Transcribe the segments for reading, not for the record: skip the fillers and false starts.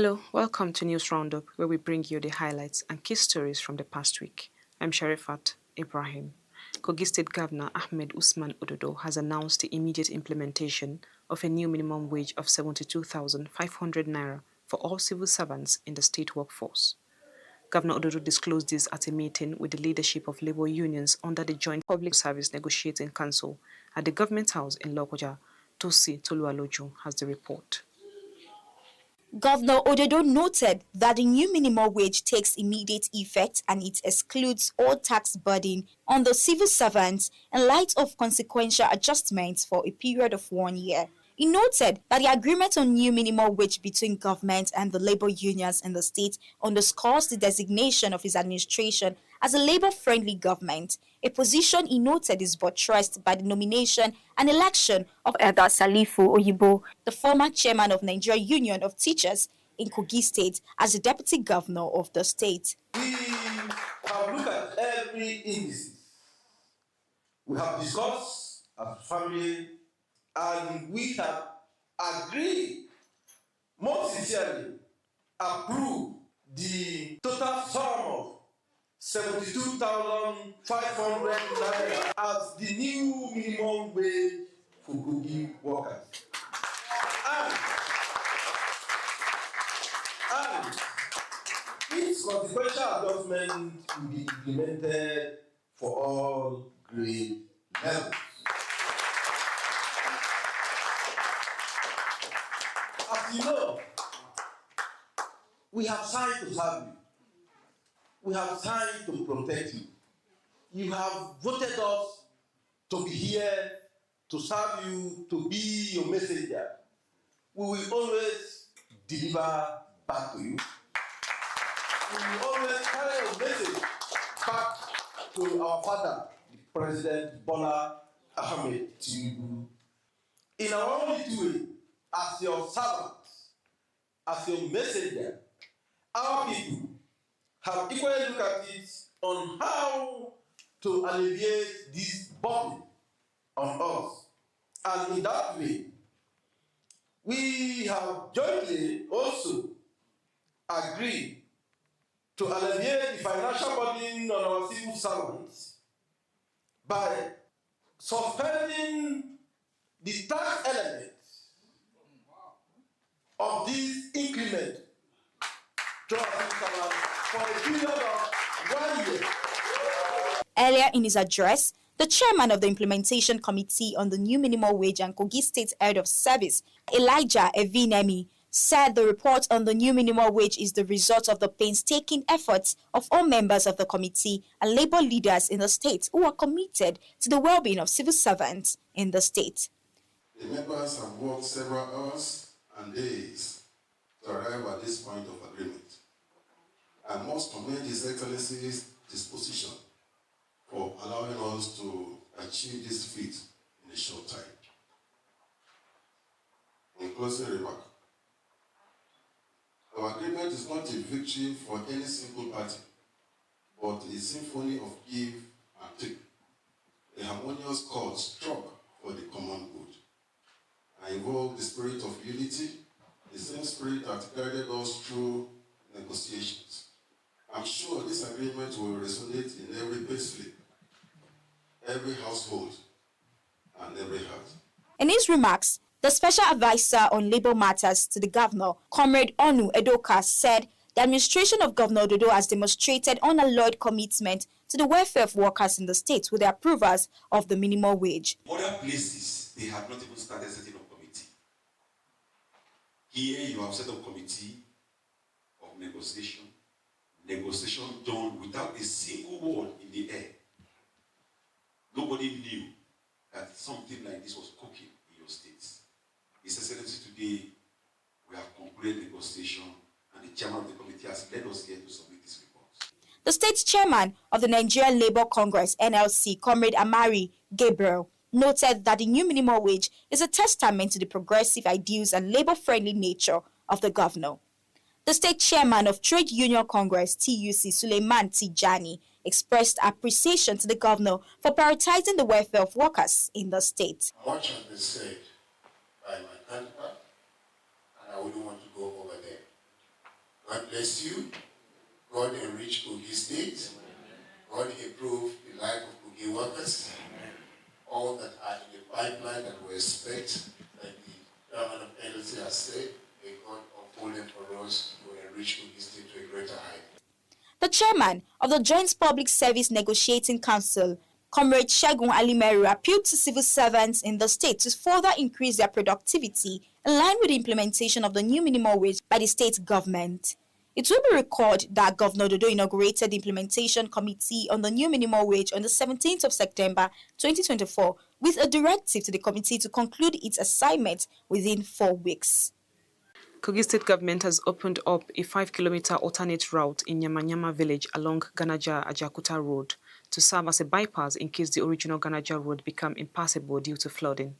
Hello, welcome to News Roundup, where we bring you the highlights and key stories from the past week. I'm Sharifat Ibrahim. Kogi State Governor Ahmed Usman Ododo has announced the immediate implementation of a new minimum wage of 72,500 naira for all civil servants in the state workforce. Governor Ododo disclosed this at a meeting with the leadership of labour unions under the Joint Public Service Negotiating Council at the Government House in Lokoja. Tosi Tolualoju has the report. Governor Ododo noted that the new minimum wage takes immediate effect and it excludes all tax burden on the civil servants in light of consequential adjustments for a period of 1 year. He noted that the agreement on new minimum wage between government and the labor unions in the state underscores the designation of his administration as a labor-friendly government, a position he noted is buttressed by the nomination and election of Elder Salifu Oyibo, the former chairman of Nigeria Union of Teachers in Kogi State, as the deputy governor of the state. We have looked at every indices. We have discussed as a family, and we have agreed, most sincerely, approved the total sum of 72,500 naira as the new minimum wage for Kogi workers. And its consequential adjustment will be implemented for all grade levels. As you know, we have signed to serve you. We have signed to protect you. You have voted us to be here, to serve you, to be your messenger. We will always deliver back to you. We will always carry a message back to our father, the President Bola Ahmed Tinubu. In our own little way, as your servant, as your messenger, our people have equally looked at it on how to alleviate this burden on us. And in that way, we have jointly also agreed to alleviate the financial burden on our civil servants by suspending the tax element of this increment to our civil servants for a period of 1 year. Earlier in his address, the chairman of the Implementation Committee on the New Minimum Wage and Kogi State Head of Service, Elijah Evinemi, said the report on the new minimum wage is the result of the painstaking efforts of all members of the committee and labor leaders in the state who are committed to the well-being of civil servants in the state. The members have worked several hours and days to arrive at this point of agreement. I must commend His Excellency's disposition for allowing us to achieve this feat in a short time. In closing remark, our agreement is not a victory for any single party, but a symphony of give and take, a harmonious chord struck for the common good. I invoke the spirit of unity, the same spirit that guided us through negotiations. I'm sure this agreement will resonate in every payslip, every household, and every heart. In his remarks, the Special Advisor on Labour Matters to the Governor, Comrade Onu Edoka, said the administration of Governor Ododo has demonstrated unalloyed commitment to the welfare of workers in the state with the approvals of the minimum wage. Other places, they have not even started setting up committee. Here, you have set up committee of negotiation done without a single word in the air. Nobody knew that something like this was cooking in your states. His Excellency, today, we have concluded negotiation, and the chairman of the committee has led us here to submit this report. The state chairman of the Nigerian Labour Congress, NLC, Comrade Amari Gabriel, noted that the new minimum wage is a testament to the progressive ideals and labor-friendly nature of the governor. The state chairman of Trade Union Congress, TUC, Suleiman Tijani, expressed appreciation to the governor for prioritizing the welfare of workers in the state. Much has been said by my counterpart, and I wouldn't want to go over there. God bless you. God enrich Kogi State. God improve the life of Kogi workers. All that are in the pipeline that we expect, like the chairman of NLC has said, may God uphold them for us to enrich Kogi State to a greater height. The chairman of the Joint Public Service Negotiating Council, Comrade Segun Alimeru, appealed to civil servants in the state to further increase their productivity in line with the implementation of the new minimum wage by the state government. It will be recalled that Governor Dodo inaugurated the implementation committee on the new minimum wage on the 17th of September 2024 with a directive to the committee to conclude its assignment within 4 weeks. Kogi State government has opened up a 5-kilometer alternate route in Nyamanyama village along Ganaja-Ajakuta Road to serve as a bypass in case the original Ganaja Road become impassable due to flooding.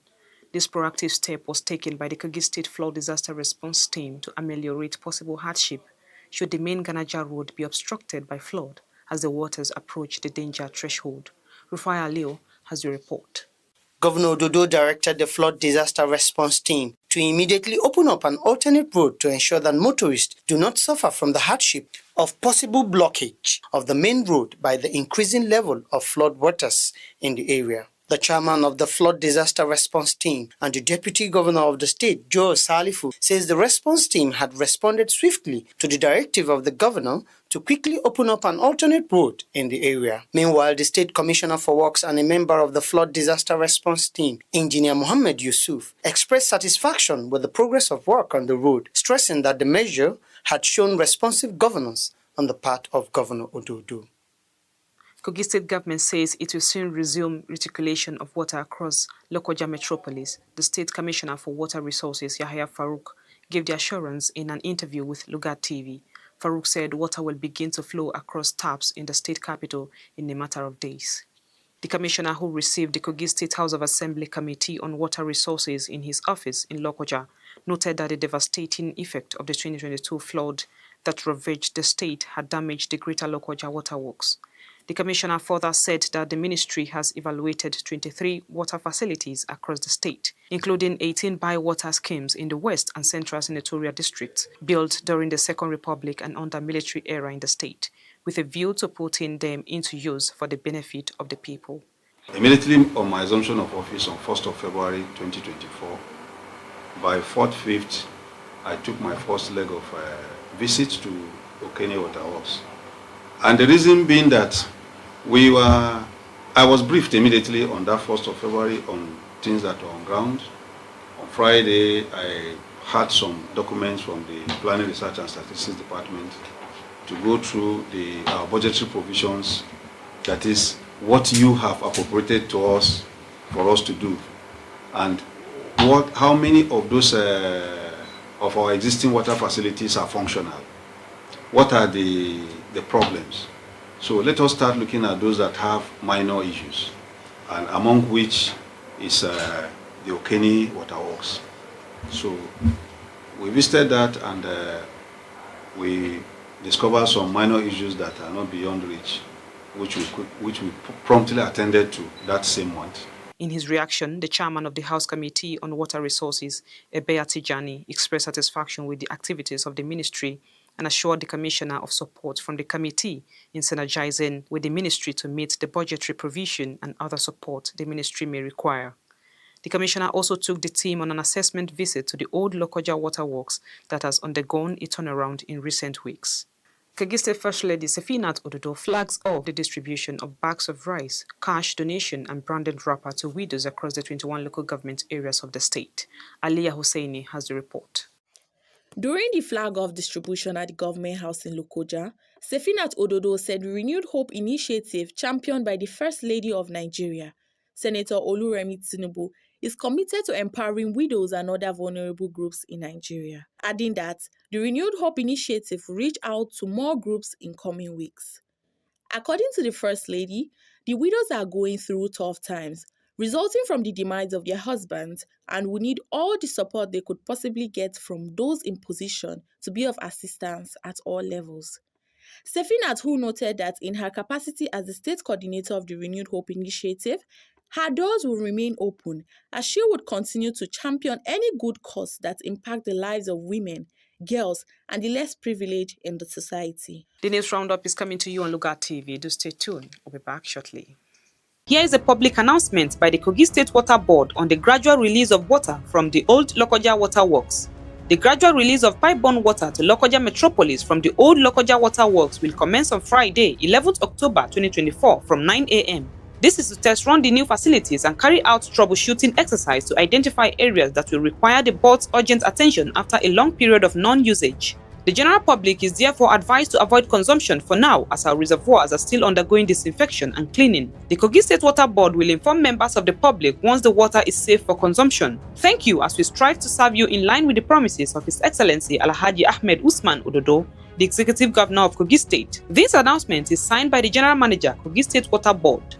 This proactive step was taken by the Kogi State Flood Disaster Response Team to ameliorate possible hardship should the main Ganaja Road be obstructed by flood as the waters approach the danger threshold. Rufai Alio has the report. Governor Dodo directed the flood disaster response team to immediately open up an alternate road to ensure that motorists do not suffer from the hardship of possible blockage of the main road by the increasing level of flood waters in the area. The chairman of the flood disaster response team and the deputy governor of the state, Joe Salifu, says the response team had responded swiftly to the directive of the governor to quickly open up an alternate road in the area. Meanwhile, the State Commissioner for Works and a member of the Flood Disaster Response Team, Engineer Mohammed Yusuf, expressed satisfaction with the progress of work on the road, stressing that the measure had shown responsive governance on the part of Governor Ododo. Kogi State government says it will soon resume reticulation of water across Lokoja metropolis. The State Commissioner for Water Resources, Yahya Farouk, gave the assurance in an interview with Lugard TV. Farouk said water will begin to flow across taps in the state capital in a matter of days. The commissioner, who received the Kogi State House of Assembly Committee on Water Resources in his office in Lokoja, noted that the devastating effect of the 2022 flood that ravaged the state had damaged the Greater Lokoja waterworks. The commissioner further said that the ministry has evaluated 23 water facilities across the state, including 18 bywater schemes in the West and Central Senatorial districts, built during the Second Republic and under military era in the state, with a view to putting them into use for the benefit of the people. Immediately on my assumption of office on 1st of February 2024, by 4th, 5th, I took my first leg of visit to Okene Waterworks. And the reason being that I was briefed immediately on that 1st of February on things that were on ground. On Friday, I had some documents from the Planning, Research and Statistics Department to go through our budgetary provisions, that is, what you have appropriated to us for us to do, and how many of those of our existing water facilities are functional. What are the problems? So let us start looking at those that have minor issues, and among which is the Okene Waterworks. So we visited that, and we discovered some minor issues that are not beyond reach, which we promptly attended to that same month. In his reaction, the chairman of the House Committee on Water Resources, Ebeya Tijani, expressed satisfaction with the activities of the ministry and assured the commissioner of support from the committee in synergizing with the ministry to meet the budgetary provision and other support the ministry may require. The commissioner also took the team on an assessment visit to the old Lokoja waterworks that has undergone a turnaround in recent weeks. Kogi State First Lady Sefinat Ododo flags off the distribution of bags of rice, cash donation and branded wrapper to widows across the 21 local government areas of the state. Aliyah Hussaini has the report. During the flag-off distribution at the Government House in Lokoja, Sefinat Ododo said the Renewed Hope initiative championed by the First Lady of Nigeria, Senator Oluremi Tinubu, is committed to empowering widows and other vulnerable groups in Nigeria, adding that the Renewed Hope initiative will reach out to more groups in coming weeks. According to the First Lady, the widows are going through tough times, resulting from the demise of their husbands, and will need all the support they could possibly get from those in position to be of assistance at all levels. Sefinat, who noted that in her capacity as the state coordinator of the Renewed Hope initiative, her doors will remain open as she would continue to champion any good cause that impact the lives of women, girls, and the less privileged in the society. The news roundup is coming to you on Lugard TV. Do stay tuned. We'll be back shortly. Here is a public announcement by the Kogi State Water Board on the gradual release of water from the old Lokoja Water Works. The gradual release of pipe-borne water to Lokoja Metropolis from the old Lokoja Water Works will commence on Friday, 11th October 2024 from 9 a.m. This is to test run the new facilities and carry out troubleshooting exercise to identify areas that will require the board's urgent attention after a long period of non-usage. The general public is therefore advised to avoid consumption for now as our reservoirs are still undergoing disinfection and cleaning. The Kogi State Water Board will inform members of the public once the water is safe for consumption. Thank you as we strive to serve you in line with the promises of His Excellency Alhaji Ahmed Usman Ododo, the Executive Governor of Kogi State. This announcement is signed by the General Manager, Kogi State Water Board.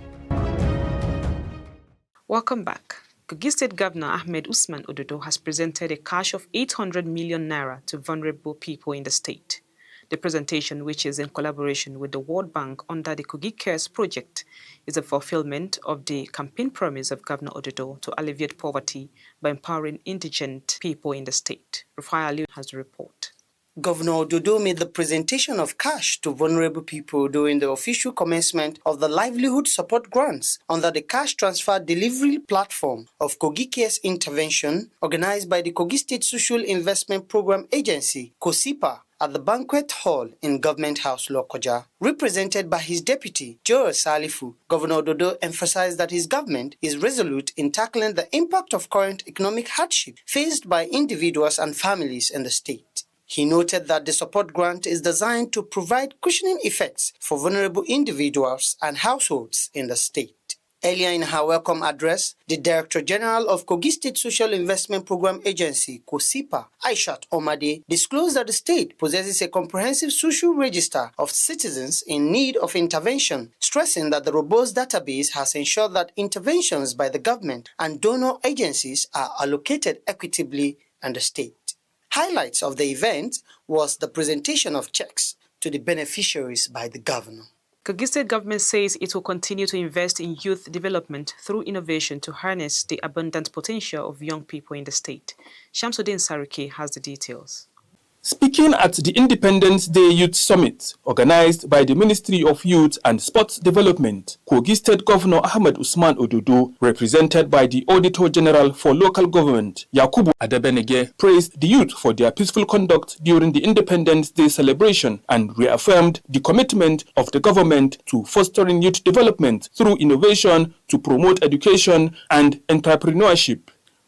Welcome back. Kogi State Governor Ahmed Usman Ododo has presented a cash of 800 million naira to vulnerable people in the state. The presentation, which is in collaboration with the World Bank under the Kogi Cares project, is a fulfillment of the campaign promise of Governor Ododo to alleviate poverty by empowering indigent people in the state. Rufai Ali has the report. Governor Ododo made the presentation of cash to vulnerable people during the official commencement of the livelihood support grants under the cash transfer delivery platform of Kogi Cares Intervention, organized by the Kogi State Social Investment Program Agency, KOSIPA, at the banquet hall in Government House, Lokoja. Represented by his deputy, Joel Salifu, Governor Ododo emphasized that his government is resolute in tackling the impact of current economic hardship faced by individuals and families in the state. He noted that the support grant is designed to provide cushioning effects for vulnerable individuals and households in the state. Earlier in her welcome address, the Director General of Kogi State Social Investment Program Agency, KOSIPA, Aishat Omade, disclosed that the state possesses a comprehensive social register of citizens in need of intervention, stressing that the robust database has ensured that interventions by the government and donor agencies are allocated equitably in the state. Highlights of the event was the presentation of checks to the beneficiaries by the governor. Kogi State government says it will continue to invest in youth development through innovation to harness the abundant potential of young people in the state. Shamsuddin Sariki has the details. Speaking at the Independence Day Youth Summit, organized by the Ministry of Youth and Sports Development, Kogi State Governor Ahmed Usman Ododo, represented by the Auditor General for Local Government, Yakubu Adebenege, praised the youth for their peaceful conduct during the Independence Day celebration and reaffirmed the commitment of the government to fostering youth development through innovation to promote education and entrepreneurship.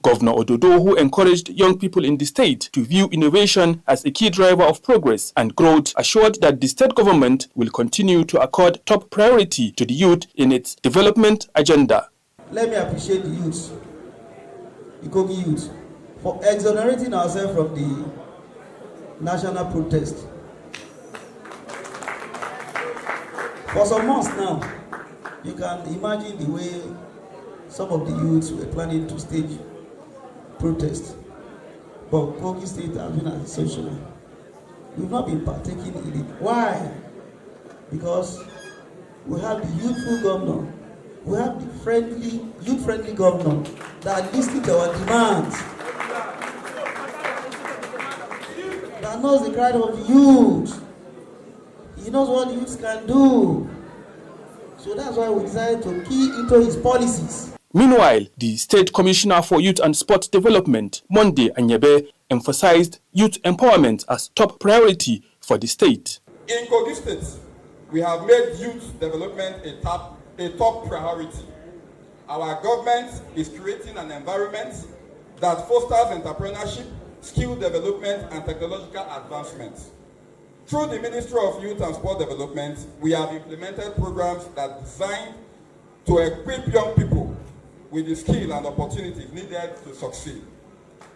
Governor Ododo, who encouraged young people in the state to view innovation as a key driver of progress and growth, assured that the state government will continue to accord top priority to the youth in its development agenda. Let me appreciate the youth, the Kogi youth, for exonerating ourselves from the national protest. For some months now, you can imagine the way some of the youths were planning to stage protest, but Kogi State has been as a social. We've not been partaking in it. Why? Because we have the youthful governor, we have the youth-friendly governor that listens to our demands, that knows the cry of the youth. He knows what the youth can do. So that's why we decided to key into his policies. Meanwhile, the State Commissioner for Youth and Sport Development, Monday Anyebe, emphasized youth empowerment as top priority for the state. In Kogi State, we have made youth development a top priority. Our government is creating an environment that fosters entrepreneurship, skill development, and technological advancement. Through the Ministry of Youth and Sport Development, we have implemented programs that are designed to equip young people with the skill and opportunities needed to succeed.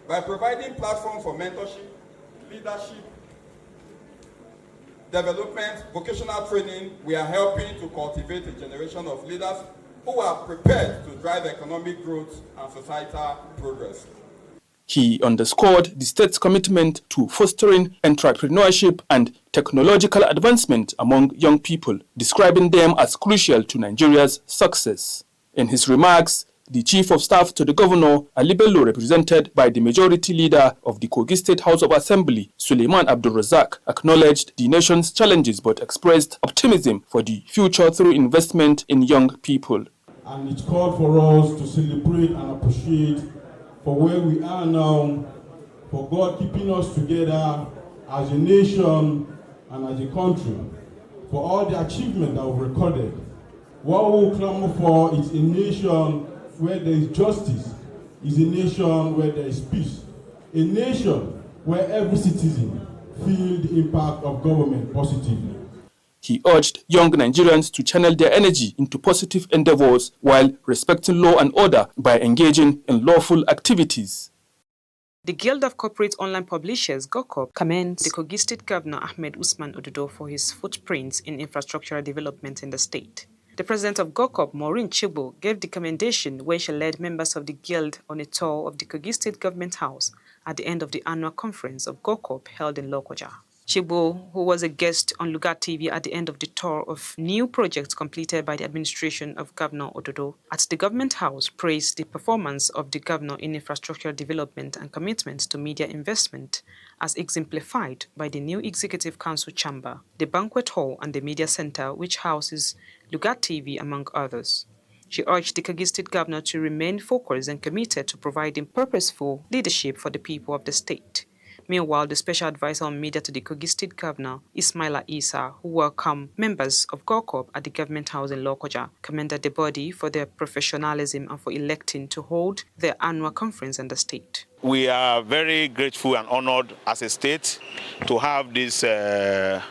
By providing platforms for mentorship, leadership, development, vocational training, we are helping to cultivate a generation of leaders who are prepared to drive economic growth and societal progress. He underscored the state's commitment to fostering entrepreneurship and technological advancement among young people, describing them as crucial to Nigeria's success. In his remarks, The Chief of Staff to the Governor, Ali Bello, represented by the Majority Leader of the Kogi State House of Assembly, Suleiman Abdul Razak, acknowledged the nation's challenges but expressed optimism for the future through investment in young people. And it's called for us to celebrate and appreciate for where we are now, for God keeping us together as a nation and as a country, for all the achievement that we've recorded. What we clamor for is a nation where there is justice, is a nation where there is peace, a nation where every citizen feels the impact of government positively. He urged young Nigerians to channel their energy into positive endeavors while respecting law and order by engaging in lawful activities. The Guild of Corporate Online Publishers, GOCOP, commends the Kogi State Governor Ahmed Usman Ododo for his footprints in infrastructural development in the state. The president of GOCOP, Maureen Chibo, gave the commendation when she led members of the Guild on a tour of the Kogi State Government House at the end of the annual conference of GOCOP held in Lokoja. Chibo, who was a guest on Lugard TV at the end of the tour of new projects completed by the administration of Governor Ododo at the Government House, praised the performance of the governor in infrastructure development and commitments to media investment as exemplified by the new Executive Council Chamber, the Banquet Hall and the Media Center, which houses Lugard TV, among others. She urged the Kogi State Governor to remain focused and committed to providing purposeful leadership for the people of the state. Meanwhile, the Special Advisor on Media to the Kogi State Governor, Ismaila Isa, who welcomed members of GOCOP at the Government House in Lokoja, commended the body for their professionalism and for electing to hold their annual conference in the state. We are very grateful and honored as a state to have this creme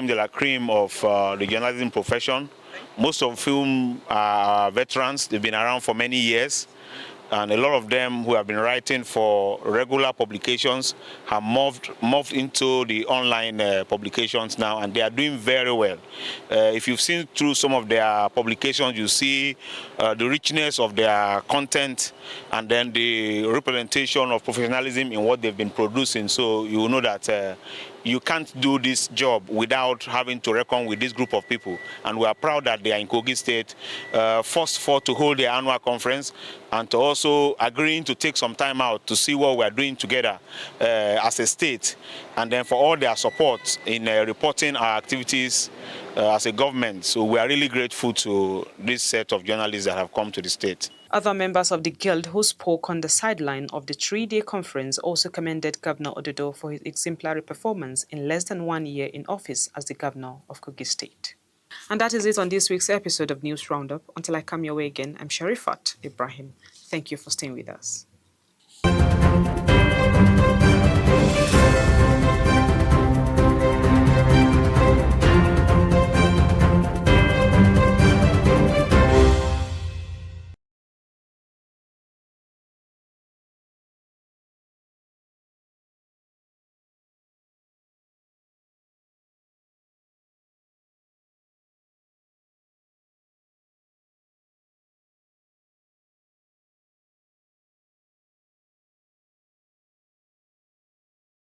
de la creme of the journalism profession, most of whom are veterans. They've been around for many years. And a lot of them who have been writing for regular publications have moved into the online publications now, and they are doing very well. If you've seen through some of their publications, you see the richness of their content and then the representation of professionalism in what they've been producing. So you will know that you can't do this job without having to reckon with this group of people. And we are proud that they are in Kogi State, first for to hold their annual conference and to also agreeing to take some time out to see what we are doing together as a state, and then for all their support in reporting our activities as a government. So we are really grateful to this set of journalists that have come to the state. Other members of the Guild who spoke on the sideline of the 3-day conference also commended Governor Ododo for his exemplary performance in less than 1 year in office as the Governor of Kogi State. And that is it on this week's episode of News Roundup. Until I come your way again, I'm Sharifat Ibrahim. Thank you for staying with us.